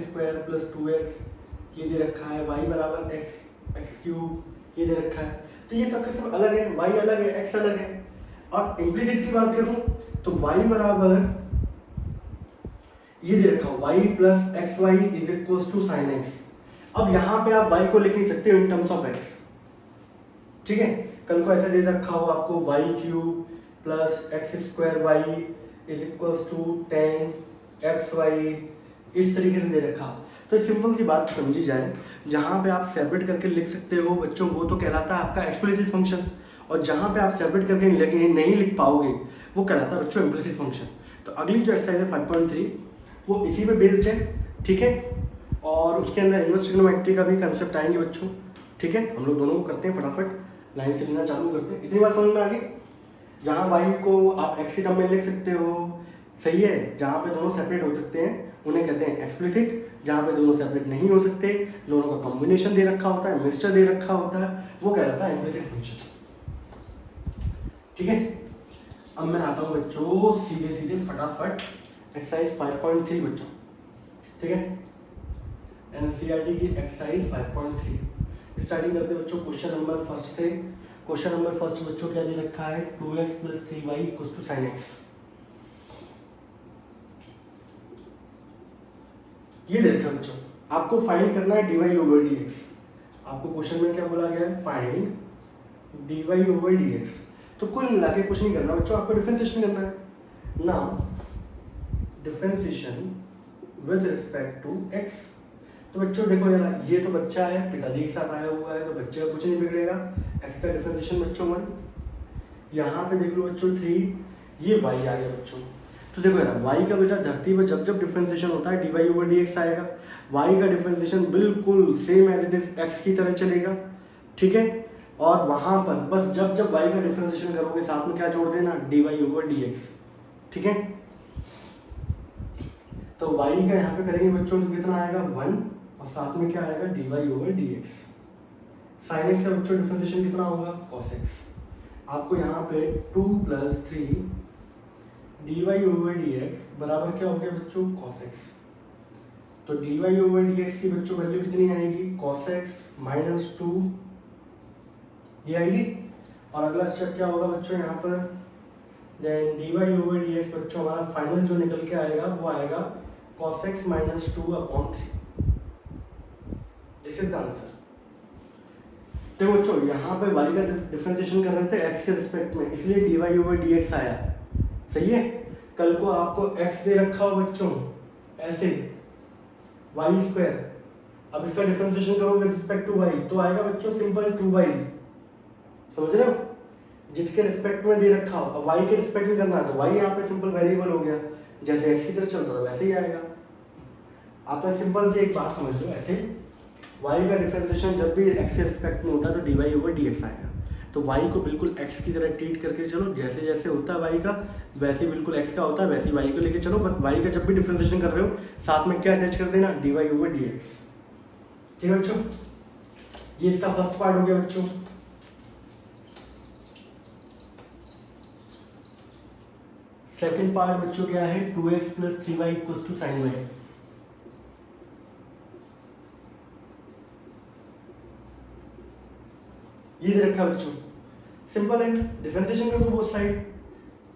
+ 2x ये दे रखा है, y बराबर x³ ये दे रखा है, तो ये सब के सब अलग है, y अलग है, x अलग है। और इम्प्लिसिट की बात करूं तो y बराबर ये दे रखा y + xy = sin x। अब यहाँ पे आप y को लिख नहीं सकते इन टर्म्स ऑफ x, ठीक है। कल को ऐसे दे रखा हो आपको y³ + x² y = 10xy, इस तरीके से दे रखा हो, तो सिंपल सी बात समझी जाए, जहाँ पे आप सेपरेट करके लिख सकते हो बच्चों वो तो कहलाता है आपका एक्सप्लिसिट फंक्शन, और जहाँ पे आप सेपरेट करके नहीं लिख पाओगे वो कहलाता है बच्चों इम्प्लिसिट फंक्शन। तो अगली जो एक्सरसाइज है 5.3 वो इसी पे बेस्ड है, ठीक है। और उसके अंदर इनवर्स ट्रिग्नोमेट्री का भी कंसेप्ट आएंगे बच्चों, ठीक है। हम लोग दोनों को करते हैं, फटाफट लाइन से लेना चालू करते हैं। इतनी बात समझ में आ गई, जहाँ y को आप x की टर्म में लिख सकते हो, सही है, जहाँ पे दोनों सेपरेट हो सकते हैं उन्हें कहते हैं एक्सप्लिसिट, जहाँ पे दोनों सेपरेट नहीं हो सकते, दोनों का कॉम्बिनेशन दे रखा होता है, मिक्सचर दे रखा होता है, वो कहलाता है इम्प्लिसिट फंक्शन, ठीक है। अब मैं आता हूँ बच्चों सीधे सीधे फटाफट एक्सरसाइज 5.3 बच्चों, ठीक है। एनसीईआरटी की एक्सरसाइज 5.3 स्टार्टिंग करते बच्चों क्वेश्चन नंबर फर्स्ट से। क्वेश्चन नंबर फर्स्ट बच्चों क्या दे रखा है, 2x + 3y = sin x। ये दे रखा है बच्चों, आपको फाइंड करना है dy/dx। आपको क्वेश्चन में क्या बोला गया है, फाइंड dy/dx। तो कुल मिला के कुछ नहीं करना बच्चों, आपको डिफरेंशिएशन करना है ना, differentiation with respect to x। तो बच्चों देखो यार, ये तो बच्चा है, पिताजी के साथ आया हुआ है, तो बच्चे का कुछ नहीं बिगड़ेगा। x का डिफरेंशिएशन बच्चों 1, यहाँ पे देख लो बच्चों 3, ये y आ गया बच्चों। तो देखो यार y का बेटा धरती पर जब जब डिफरेंशिएशन होता है dy/dx आएगा, y का डिफरेंशिएशन बिल्कुल same as it is x की तरह चलेगा, ठीक है। और वहां पर बस जब जब y का डिफरेंशिएशन करोगे साथ में क्या जोड़ देना, dy/dx, ठीक है। तो y का यहाँ पे करेंगे बच्चों तो कितना आएगा 1, और साथ में क्या आएगा dy/dx। sin x का बच्चों डिफरेंशिएशन कितना होगा cos x। आपको यहाँ पे 2 + 3 dy/dx बराबर क्या हो गया बच्चों cos x। तो dy/dx की बच्चों वैल्यू कितनी आएगी, cos x - 2 ये आएगी। और अगला स्टेप क्या होगा बच्चों यहाँ पर, देन dy/dx बच्चों हमारा फाइनल जो निकल के आएगा वो आएगा cos x - 2/3। This is the answer. देखो बच्चों यहाँ पे y का डिफरेंशिएशन कर रहे थे x के रिस्पेक्ट में, इसलिए dy/dx आया। सही है। कल को आपको x दे रखा हो बच्चों ऐसे y², अब इसका डिफरेंशिएशन करोगे रिस्पेक्ट टू y तो आएगा बच्चों सिंपल 2y। समझ रहे हो, जिसके रिस्पेक्ट में दे रखा हो, अब y के रिस्पेक्ट में करना है तो y यहाँ पे सिंपल वेरिएबल हो गया, जैसे x की तरह चलता था वैसे ही आएगा। आप सिंपल से एक बात समझ लो, ऐसे y का डिफरेंशिएशन जब भी x के रिस्पेक्ट में होता है तो dy/dx आएगा। तो y को बिल्कुल x की तरह ट्रीट करके चलो, जैसे जैसे होता है y का वैसे बिल्कुल x का होता है वैसे y को लेके चलो, बस y का जब भी डिफरेंशिएशन कर रहे हो साथ में क्या अटैच कर देना, dy/dx। ठीक है बच्चों, ये इसका फर्स्ट पार्ट हो गया बच्चों। सेकंड पार्ट बच्चों क्या है, 2x + 3y = sin y। ये दे रखा बच्चों, सिंपल है, डिफरेंशिएशन कर दो बोथ साइड।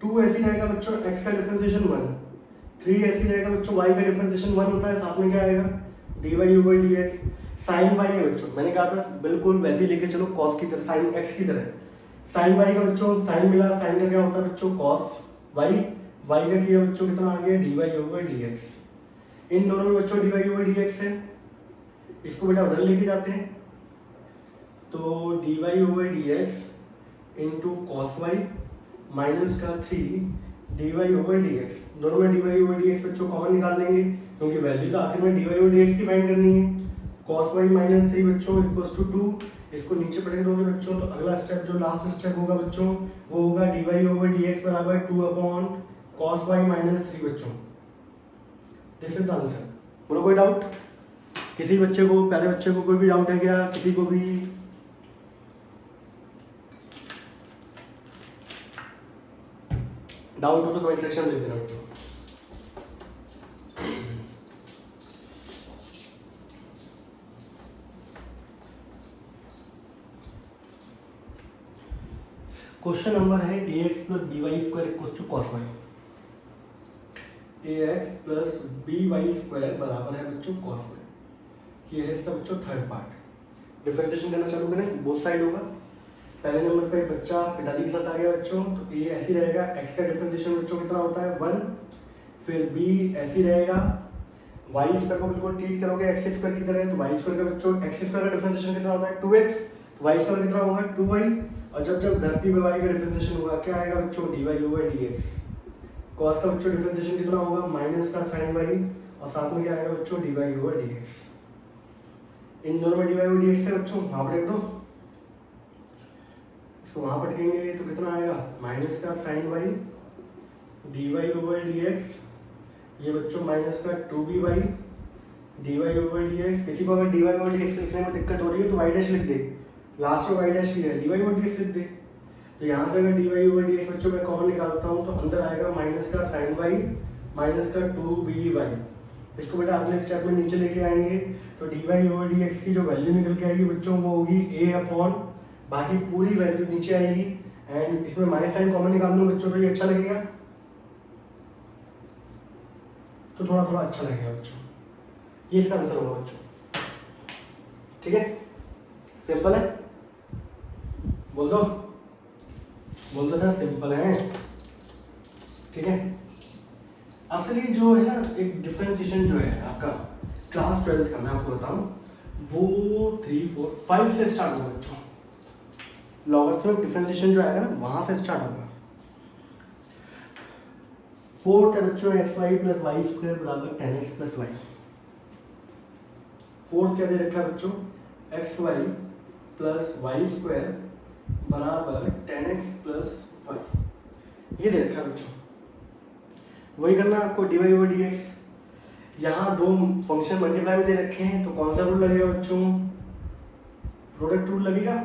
2 ऐसी रहेगा बच्चों x का डिफरेंशिएशन 1, 3 ऐसी रहेगा बच्चों y का डिफरेंशिएशन 1 होता है, साथ में क्या आएगा dy/dx। sin y है बच्चों, मैंने कहा था बिल्कुल वैसे ही लेके चलो cos की तरह, sin x की तरह। sin y का बच्चों sin मिला, sin का क्या होता है बच्चों cos y, y का किया बच्चों कितना आ गया dy/dx। इन दोनों में बच्चों dy/dx है, इसको बेटा उधर लेके जाते हैं तो dy/dx into cos y minus का 3 dy/dx, दोनों में dy/dx बच्चों कॉमन निकाल लेंगे क्योंकि वैल्यू तो आखिर में dy/dx की फाइंड करनी है। cos y - 3 बच्चों = 2, इसको नीचे पढ़े दोगे बच्चों तो अगला स्टेप जो लास्ट स्टेप होगा बच्चों वो होगा dy/dx बराबर 2/cos y - 3 बच्चों। This is the answer. बोलो कोई डाउट, किसी बच्चे को, प्यारे बच्चे को कोई भी डाउट है क्या, किसी को भी? डाउट हो तो कमेंट सेक्शन में लिख देना बच्चों। क्वेश्चन नंबर है ax + by² = cos y। ax + by² बराबर है बच्चों cos y। ये है इसका बच्चों थर्ड पार्ट। डिफरेंशिएशन करना चालू करें, बोथ साइड होगा। पहले नंबर पे बच्चा पिताजी के साथ आ गया बच्चों तो a ऐसी रहेगा, x का डिफरेंशिएशन बच्चों कितना होता है 1, फिर b ऐसी रहेगा, y² को बिल्कुल ट्रीट करोगे x² की तरह तो y² का बच्चों x² का डिफरेंशिएशन कितना होता है 2x, तो y² कितना होगा 2y, और जब धरती पे y का डिफरेंशिएशन होगा क्या आएगा बच्चों dy/dx। cos का बच्चों डिफरेंशिएशन कितना होगा माइनस का sin y, और साथ में क्या आएगा बच्चों dy/dx। इन दोनों में dy/dx है बच्चों वहां पर रख दो, इसको वहां पटकेंगे तो कितना आएगा माइनस का sin y dy/dx, ये बच्चों माइनस का 2by dy/dx। किसी को अगर dy/dx लिखने में दिक्कत हो रही है तो y' लिख दे, लास्ट में y' की है dy/dx लिख दे। तो यहाँ से अगर dy/dx बच्चों मैं कॉमन निकालता हूँ तो अंदर आएगा माइनस का sin y माइनस का 2by। इसको बेटा अगले स्टेप में नीचे लेके आएंगे तो dy/dx की जो वैल्यू निकल के आएगी बच्चों वो होगी a/, बाकी पूरी वैल्यू नीचे आएगी, एंड इसमें माइनस साइन कॉमन निकाल लूँ बच्चों तो ये अच्छा लगेगा, तो थोड़ा थोड़ा अच्छा लगेगा बच्चों। ये इसका आंसर होगा बच्चों। ठीक है, सिंपल है, बोल दो सर सिंपल है। ठीक है, असली जो है ना एक डिफरेंशिएशन जो है आपका क्लास 12 का मैं आपको बताऊं वो 3, 4, 5 से स्टार्ट होगा बच्चों। लॉगरिथमिक डिफरेंशिएशन जो आएगा ना वहां से स्टार्ट होगा। फोर्थ है बच्चों xy + y² बराबर 10x + y। फोर्थ क्या दे रखा है बच्चों xy + y² बराबर 10x + y, ये दे रखा है बच्चों। वही करना है आपको dy/dx। यहाँ दो फंक्शन मल्टीप्लाई में दे रखे हैं तो कौन सा रूल लगेगा बच्चों, प्रोडक्ट रूल लगेगा।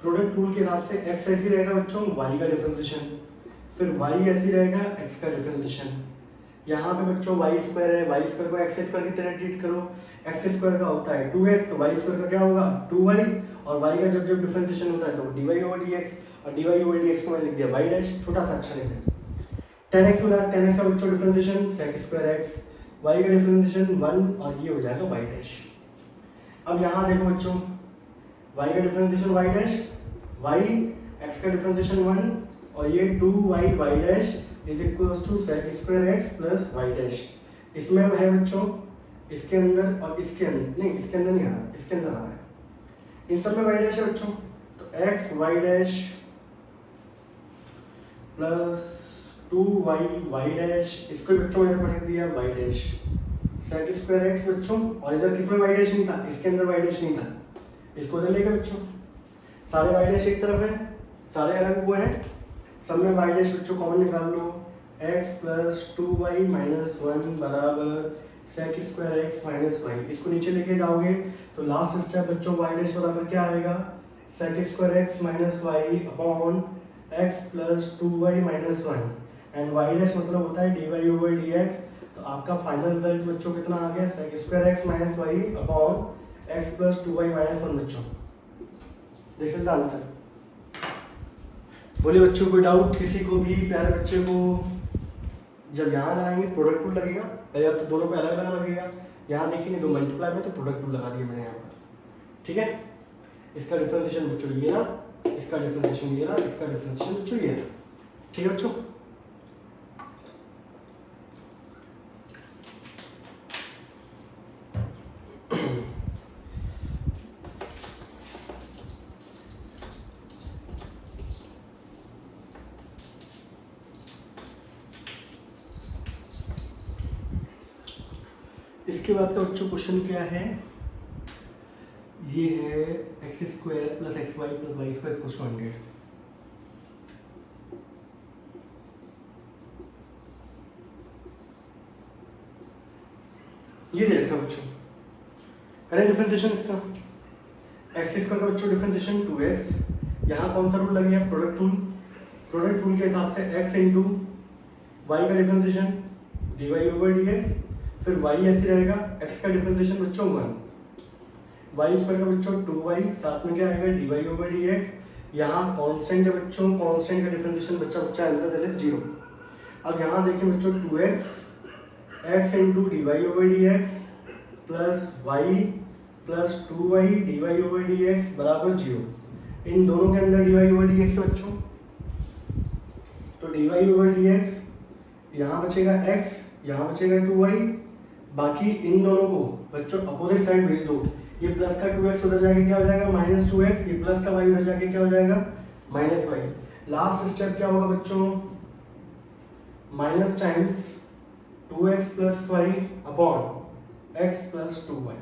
प्रोडक्ट रूल के हिसाब से x ऐसी रहेगा बच्चों y का डिफरेंशिएशन, फिर y ऐसी रहेगा x का डिफरेंशिएशन। यहाँ पे बच्चों y² है, y² को x² की तरह ट्रीट करो, x² का होता है 2x तो y² का क्या होगा 2y, और y का जब डिफरेंशिएशन होता है तो dy/dx, और dy/dx को मैंने लिख दिया y', छोटा सा अच्छा लिखा। 10x मिला, 10x का बच्चों डिफरेंशिएशन sec²x, y का डिफरेंशिएशन 1 और ये हो जाएगा y'। अब यहाँ देखो बच्चों y का differentiation y dash, y x का डिफरेंशिएशन 1 और ये 2y y dash is equals to sec square x plus y dash. इसमें अब है बच्चों इसके अंदर और इसके अंदर नहीं, इसके अंदर नहीं आ रहा, इसके अंदर आ रहा है, इन सब में y डैश है बच्चों। तो x y dash plus 2y y dash, इसको बच्चों मैंने पढ़ दिया y dash sec square x बच्चों, और इधर किसमें y डैश नहीं था, इसके अंदर y डैश नहीं था, इसको इधर लेके बच्चों सारे y डैश एक तरफ है, सारे अलग हुए हैं, सब में y डैश बच्चों कॉमन निकाल लो, x प्लस 2y माइनस 1 बराबर sec square x minus y। इसको नीचे लेके जाओगे तो लास्ट स्टेप बच्चों y डैश बराबर क्या आएगा, sec square x minus y upon x plus 2y minus 1 and y dash मतलब होता है dy ओवर dx। तो आपका फाइनल रिजल्ट बच्चों कितना आ गया, sec square x minus y upon x plus 2y minus 1 बच्चों। This is the answer. बोलिए बच्चों कोई डाउट किसी को भी, प्यारे बच्चे को? जब यहाँ लगाएंगे प्रोडक्ट टूल लगेगा, पहले तो दोनों पे अलग अलग लगेगा, यहाँ देखेंगे तो मल्टीप्लाई में तो प्रोडक्ट टूल लगा दिया मैंने यहाँ पर, ठीक है। इसका डिफरेंशिएशन बच्चों ये ना, इसका डिफरेंशिएशन ये ना, इसका डिफरेंशिएशन बच्चों ये ना, ठीक है बच्चों। इसके बाद का बच्चों क्वेश्चन क्या है, ये है x square plus x y plus y square equals to 100। ये दे रखा बच्चों, करें डिफरेंशिएशन इसका, एक्स स्क्वायर का बच्चों डिफरेंशिएशन 2x, यहाँ कौन सा रूल लगेगा, प्रोडक्ट रूल। प्रोडक्ट रूल के हिसाब से x इंटू वाई का डिफरेंशिएशन dy ओवर dx, फिर y ऐसे रहेगा, x का डिफरेंशिएशन बच्चों 1, y स्क्वायर का बच्चों 2y, साथ में क्या आएगा dy ओवर dx। यहाँ कांस्टेंट है बच्चों, कांस्टेंट का डिफरेंशिएशन बच्चा अंदर दैट इज 0। अब यहाँ देखिए बच्चों 2x x into dy over dx plus y plus 2y dy over dx बराबर 0। इन दोनों के अंदर dy ओवर dx है बच्चों, तो dy ओवर dx यहाँ बचेगा x, यहाँ बचेगा 2y, बाकी इन दोनों को बच्चों अपोजिट साइड भेज दो। ये प्लस का 2x उधर जाके क्या हो जाएगा माइनस 2x, ये प्लस का y उधर जाके क्या हो जाएगा माइनस y। लास्ट स्टेप क्या होगा बच्चों, minus times 2x plus y upon x plus 2y।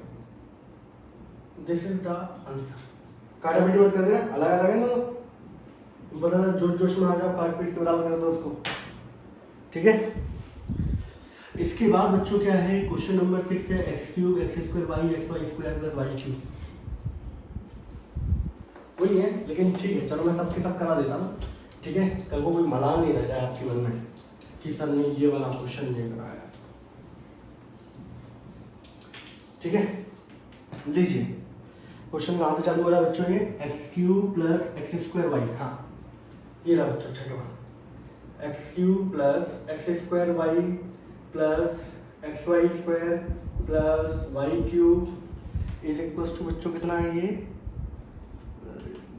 This is the answer. काटा पीटी मत कर देना, अलग अलग है दोनों, बता जोश जोश में आ जाओ, काट पीट के बराबर कर दो उसको, ठीक है। इसके बाद बच्चों क्या है, क्वेश्चन नंबर 6 है x cube x square y x y square plus y cube. वही है लेकिन ठीक है, चलो मैं सबके सब करा देता हूँ, ठीक है। कल को कोई मलाल नहीं रह जाए आपके मन में कि सर ने ये वाला क्वेश्चन नहीं कराया, ठीक है। लीजिए क्वेश्चन कहाँ से चालू हो रहा है बच्चों, ये x cube plus x square y, हाँ ये रहा बच्चों, छठे बार x cube plus x square y plus x y square plus y cube is equals to बच्चों कितना है, ये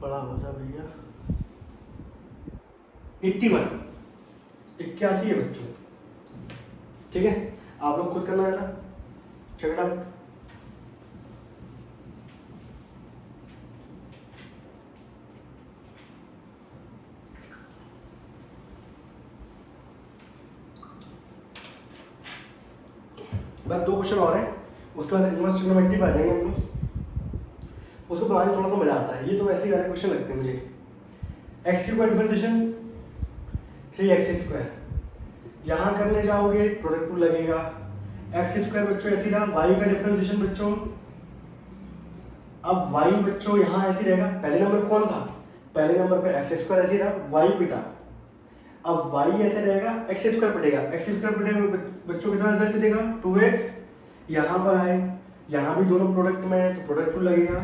बड़ा हो जा भैया 81 है बच्चों, ठीक है। आप लोग खुद करना है ना, चेक इट आउट। बस 2 क्वेश्चन और हैं, उसके बाद इनवर्स ट्रिग्नोमेट्री पे आ जाएंगे हम लोग। उसको बनाने में थोड़ा सा मजा आता है, ये तो वैसे ही वाले क्वेश्चन लगते हैं मुझे। एक्स क्यूब का डिफरेंशिएशन 3x स्क्वायर, यहाँ करने जाओगे प्रोडक्ट टूल लगेगा, एक्स स्क्वायर बच्चों ऐसे रहा, वाई का डिफरेंशिएशन बच्चों, अब वाई बच्चों यहाँ ऐसे रहेगा, पहले नंबर पे कौन था, पहले नंबर पे एक्स स्क्वायर ऐसे रहा, वाई पिटा, अब वाई ऐसे रहेगा, एक्स स्क्वायर पिटेगा, एक्स स्क्वायर पिटेगा बच्चों कितना रिजल्ट देगा 2x, यहाँ पर आए, यहाँ भी दोनों प्रोडक्ट में है तो प्रोडक्ट टूल लगेगा,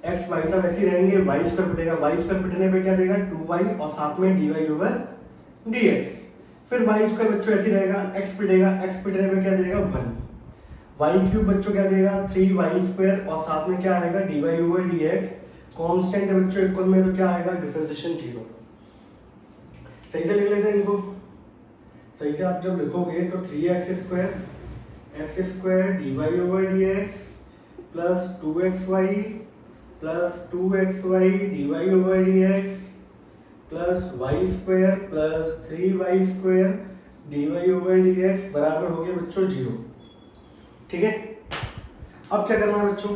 एक्स वाई सब ऐसे रहेंगे, वाई स्क्वायर पिटेगा, वाई स्क्वायर पिटने पे क्या देगा 2y और साथ में dy ओवर dx, फिर वाई स्क्वायर बच्चों ऐसे रहेगा, एक्स पिटेगा, एक्स पिटने पे क्या देगा 1, वाई क्यूब बच्चों क्या देगा 3y स्क्वायर और साथ में क्या आएगा dy ओवर dx, कांस्टेंट है बच्चों इक्वल में, तो क्या आएगा, डिफरेंशिएशन 0। सही से लिख लेते हैं इनको। सही से आप जब लिखोगे तो 3x² x square dy/dx plus 2xy plus 2xy dy/dx plus y² plus 3y² dy/dx बराबर हो गया बच्चों 0। ठीक है, अब क्या करना है बच्चों,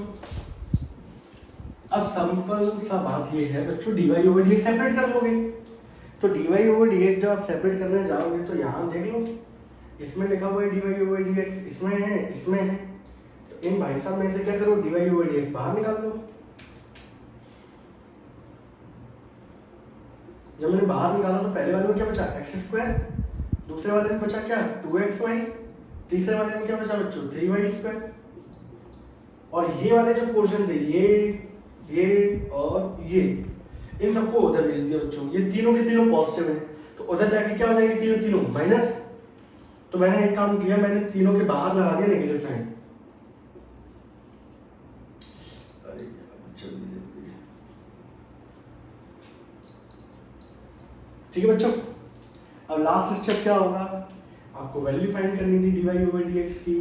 अब सिंपल सा बात ये है बच्चों, dy/dx सेपरेट कर लोगे। तो dy/dx जब आप सेपरेट करने जाओगे तो यहाँ देख लो, इसमें लिखा हुआ है dy/dx, इसमें है, तो इन भाई साहब में से क्या करो, dy/dx बाहर निकाल लो। जब मैंने बाहर निकाला तो पहले वाले में क्या बचा, x², दूसरे वाले में बचा क्या, 2xy, तीसरे वाले में क्या बचा बच्चों, 3y²। और ये वाले जो पोर्शन थे, ये और ये, इन सबको उधर भेज दिया बच्चों। ये तीनों के तीनों पॉजिटिव हैं, तो उधर जाके क्या हो जाएंगे, तीनों माइनस। तो मैंने एक काम किया, मैंने तीनों के बाहर लगा दिया नेगेटिव साइन। अरे जल्दी ठीक है बच्चों। अब लास्ट स्टेप क्या होगा, आपको वैल्यू फाइंड करनी थी dy/dx की।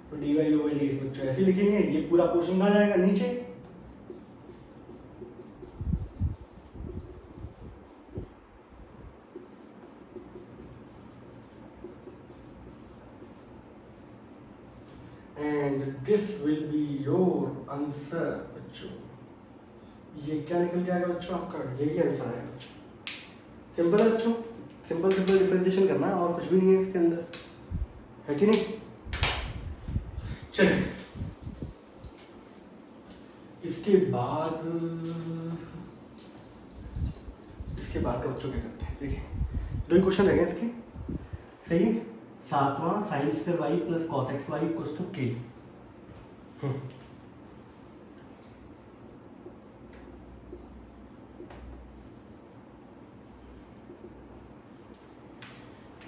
तो dy/dx बच्चों ऐसे लिखेंगे, ये पूरा पोर्शन कहाँ जाएगा, नीचे। And this will be your answer बच्चों। ये क्या निकल के आएगा बच्चों, आपका यही आंसर आएगा बच्चों। सिंपल है बच्चों, सिंपल डिफरेंशिएशन करना है और कुछ भी नहीं है इसके अंदर, है कि नहीं। चलिए इसके बाद का बच्चों क्या करते हैं, देखिए 2 ही क्वेश्चन रहेंगे इसके। सही, 7वां sin² y plus cos xy equals to k।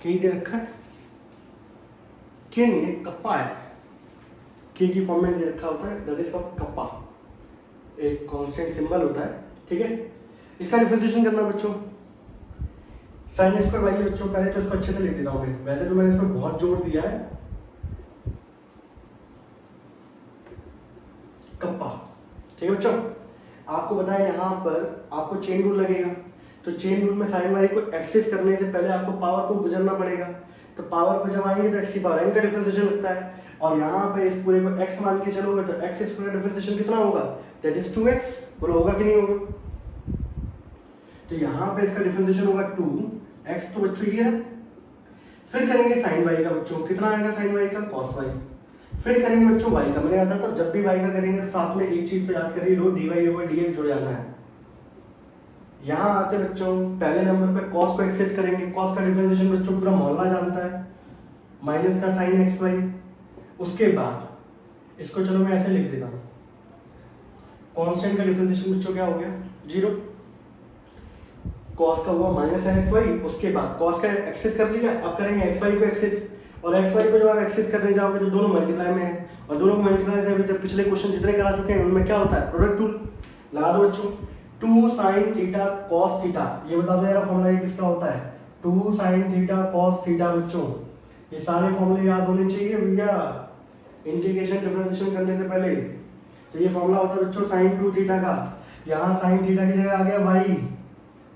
के दे रखा है, के नहीं है, कप्पा है। के की फॉर्म में दे रखा होता है, दैट इज कॉल्ड कप्पा, एक कांस्टेंट सिंबल होता है। ठीक है, इसका डिफरेंशिएशन करना बच्चों। sin² y बच्चों, पहले तो इसको अच्छे से लिख देता हूँ मैं, वैसे तो मैंने इसमें बहुत जोर दिया है। कप्पा, ठीक है बच्चों। आपको बताया यहाँ पर आपको चेन रूल लगेगा, तो चेन रूल में sin y को एक्सेस करने से पहले आपको पावर को गुजरना पड़ेगा। तो पावर पर जब आएंगे तो x⁴n का डिफरेंशिएशन लगता है, और यहाँ पे इस पूरे को x मान के चलोगे तो x² डिफरेंशिएशन कितना होगा, दैट इज 2x। बोलो होगा कि नहीं होगा। तो यहाँ पे इसका डिफरेंशिएशन होगा 2x, तो बच्चों ये है। फिर करेंगे sin y का बच्चों, कितना आएगा sin y का, cos y। फिर करेंगे बच्चों y का, मैंने कहा था तब जब भी y का करेंगे तो साथ में एक चीज पे याद करिए, लो dy/dx जुड़ जाना है। यहाँ आते बच्चों पहले नंबर पे cos को एक्सेस करेंगे। cos का डिफरेंशिएशन बच्चों पूरा मोहल्ला जानता है, माइनस का sin xy। उसके बाद इसको चलो मैं ऐसे लिख देता हूँ, कांस्टेंट का डिफरेंशिएशन बच्चों क्या हो गया, 0। cos का हुआ माइनस sin xy। उसके बाद cos का एक्सेस कर लिया, अब करेंगे xy को एक्सेस, और xy को जब आप एक्सेस करने जाओगे तो दोनों मल्टीप्लाई में है, और दोनों को मल्टीप्लाई से अभी पिछले क्वेश्चन जितने करा चुके हैं उनमें क्या होता है, प्रोडक्ट रूल लगा दो बच्चों। 2 sin थीटा cos थीटा, ये बता दो यार फॉर्मूला किसका होता है, 2 sin थीटा cos थीटा बच्चों। ये सारे फॉर्मूले याद होने चाहिए भैया इंटीग्रेशन डिफरेंशिएशन करने से पहले। तो ये फॉर्मूला होता है बच्चों sin 2 थीटा का, यहाँ sin थीटा की जगह आ गया y,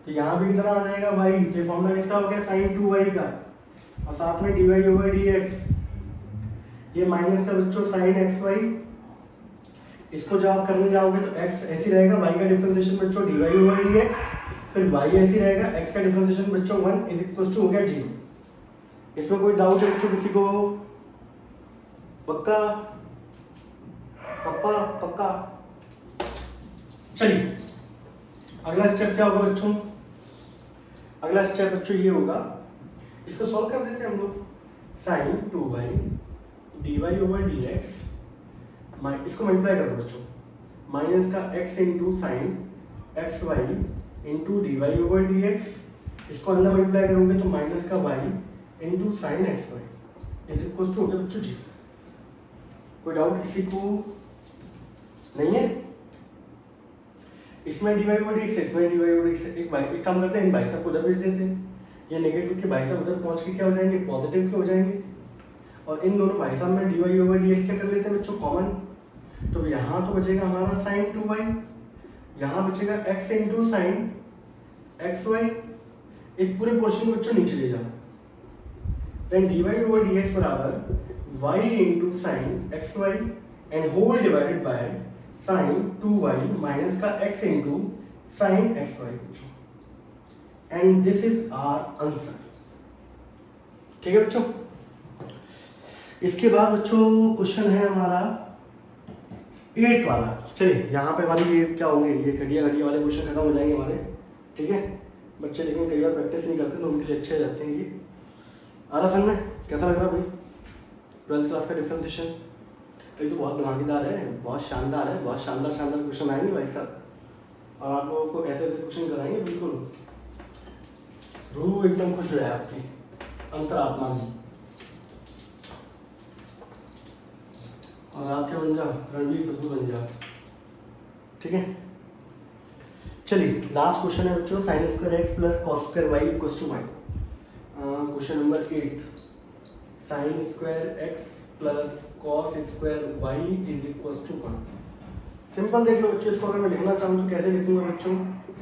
तो यहाँ भी कितना आ जाएगा y। तो ये फॉर्मूला किसका हो गया, sin 2y का, और साथ में dy/dx। ये माइनस का बच्चों sin xy। इसको जब आप करने जाओगे तो x ऐसी रहेगा, y का डिफरेंशिएशन बच्चों dy/dx, फिर y ऐसी रहेगा, x का डिफरेंशिएशन बच्चों 1 इज इक्वल टू हो गया 0। इसमें कोई डाउट है बच्चों किसी को, पक्का पक्का पक्का। चलिए अगला स्टेप क्या होगा बच्चों, अगला स्टेप बच्चों ये होगा, इसको सॉल्व कर देते हैं हम लोग। sin 2y dy/dx, इसको मल्टीप्लाई करो बच्चों, माइनस का x into sine xy into dy/dx, इसको अंदर मल्टीप्लाई करोगे तो माइनस का y into sine xy is equal to हो गया बच्चों 0। कोई डाउट किसी को नहीं है। इसमें dy ओवर dx है, इसमें dy ओवर dx है। एक काम करते हैं, इन भाई साहब को उधर भेज देते हैं, ये नेगेटिव के भाई साहब उधर पहुंच के क्या हो जाएंगे, पॉजिटिव के हो जाएंगे। और इन दोनों भाई साहब में dy ओवर dx क्या कर लेते हैं बच्चों, कॉमन। तो यहाँ तो बचेगा हमारा साइन 2y, यहाँ बचेगा x इंटू साइन xy। इस पूरे पोर्शन को बच्चों नीचे ले जाओ, देन dy ओवर dx बराबर y into sine xy and whole divided by sine 2y minus का x इंटू साइन xy बच्चों, and this is our answer. ठीक है बच्चों। इसके बाद बच्चों क्वेश्चन है हमारा 8 वाला। चलिए यहाँ पे हमारी ये क्या होंगे, ये घटिया वाले क्वेश्चन खत्म हो जाएंगे हमारे। ठीक है बच्चे, लेकिन कई बार प्रैक्टिस नहीं करते तो उनके लिए अच्छे रहते हैं ये। आ रहा समझ में, कैसा लग रहा भाई 12th क्लास का डिफरेंशिएशन? ये तो बहुत धमाकेदार है, बहुत शानदार है, बहुत शानदार क्वेश्चन आएंगे भाई साहब, और आप लोगों को ऐसे क्वेश्चन कराएंगे बिल्कुल रूह एकदम खुश हो जाए आपकी अंतरात्मा में, और आप क्या बन जाओ, रणवीर कपूर बन जाओ। ठीक है चलिए लास्ट क्वेश्चन है बच्चों, sine square x plus cos square y equals to y. Question number 8, sine square x plus cos square y is equals to 1। Simple देख लो बच्चों, इसको अगर मैं लिखना चाहूँ तो कैसे लिखूंगा बच्चों,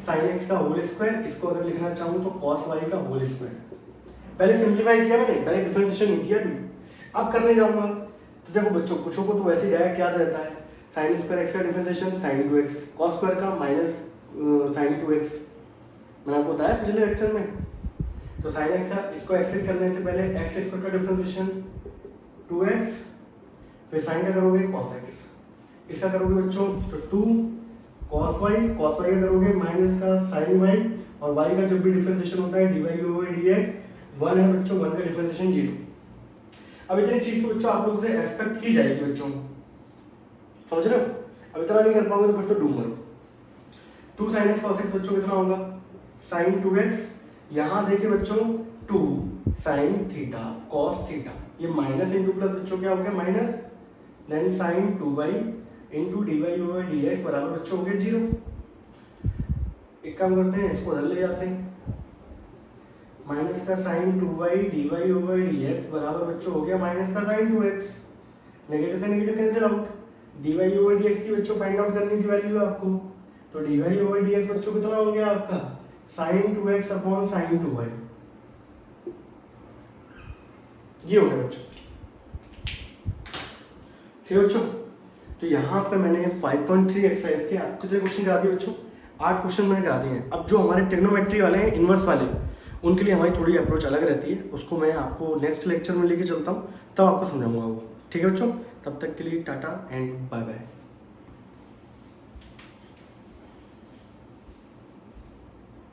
साइन एक्स का होल स्क्वायर, इसको अगर लिखना चाहूँ तो कॉस वाई का होल स्क्वायर। पहले सिंप्लीफाई किया मैंने, पहले डिफरेंशिएशन नहीं किया अभी, अब करने जाऊंगा। तो देखो बच्चों, कुछों को तो वैसे डायरेक्ट याद रहता है, साइन स्क्वायर एक्स का differentiation sine 2x, cos square का माइनस साइन 2x, मैंने आपको बताया पिछले लेक्चर में। तो साइन एक्स का इसको एक्सेस करने से पहले एक्स स्क्वायर का डिफरेंशिएशन 2x, फिर साइन का करोगे cos x, इसका करोगे बच्चों तो 2 cos y का करोगे माइनस का sin y, और y का जब भी डिफरेंशिएशन होता है dy ओवर dx 1 है बच्चों, 1 का डिफरेंशिएशन 0। अब इतनी चीज तो बच्चों आप लोगों से एक्सपेक्ट की जाएगी बच्चों, समझ रहे हो? अब इतना नहीं कर पाओगे तो फिर तो डूब मरो। 2 sin x cos x बच्चों कितना होगा, sin 2x, यहाँ देखिए बच्चों 2 sin थीटा cos थीटा, ये माइनस इंटू प्लस बच्चों क्या हो गया minus, then sin 2y into dy over dx बराबर बच्चों हो गया 0। एक काम करते हैं, इसको उधर ले जाते हैं, माइनस का sin 2y dy over dx बराबर बच्चों हो गया माइनस का sin 2x, नेगेटिव से negative cancel out, dy over dx की बच्चों फाइंड आउट करनी थी वैल्यू आपको, तो dy ओवर dx बच्चों कितना हो गया आपका sin 2x upon sin 2y, ये हो गया बच्चों। ठीक है बच्चों, तो यहाँ पे मैंने 5.3 एक्सरसाइज के आपको कितने क्वेश्चन करा दिए बच्चों, 8 क्वेश्चन मैंने करा दिए हैं। अब जो हमारे ट्रिग्नोमेट्री वाले हैं, इन्वर्स वाले, उनके लिए हमारी थोड़ी अप्रोच अलग रहती है, उसको मैं आपको नेक्स्ट लेक्चर में लेके चलता हूँ, तब आपको समझाऊंगा वो। ठीक है बच्चों, तब तक के लिए टाटा एंड बाय बाय।